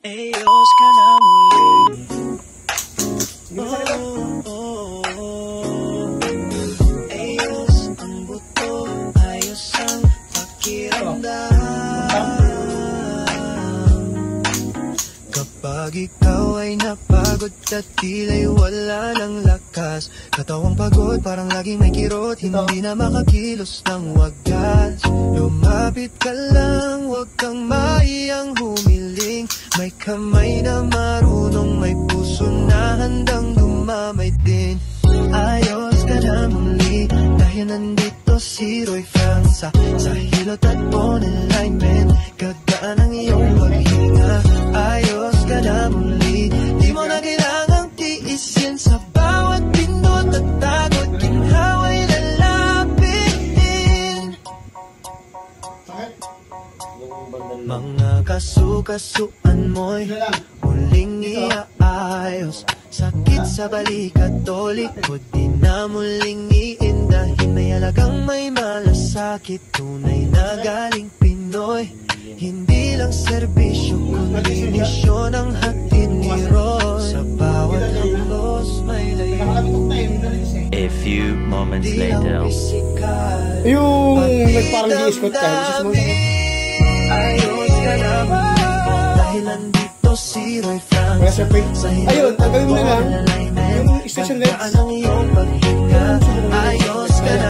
Ayos ka na muli. Ayos ang buto, ayos ang pakiramdam. Kapag ikaw ay napagod at tila'y wala ng lakas, katawang pagod parang laging may kirot, hindi na makakilos ng wagas. Lumapit ka lang, huwag kang maiyang humiling. May kamay na marunong, may puso na handang dumamay din. Ayos ka na muli, dahil nandito si Roy Franza. Sa hilot at bone alignment, gagaan ang iyong paghinga. Ayos ka na muli, di mo na kailangang tiisin. Sa bawat pindot at tagot, ginhawa'y lalapitin. Mga kasukasuan mo'y muling iaayos. Sakit sa balikat o likod, di na muling iindahin. May alagang may malasakit, tunay na galing Pinoy. Hindi lang serbisyo, kundi misyon ang hatid ni Roy. Sa bawat haplos may layunin. A few moments later. Yung nagparang di-escort ka, isa sumunod. Ayos ka na muli, dahil nandito si Roy Franza. Ayun, ang gawin mo na lang, yung station lights. Ayos ka na.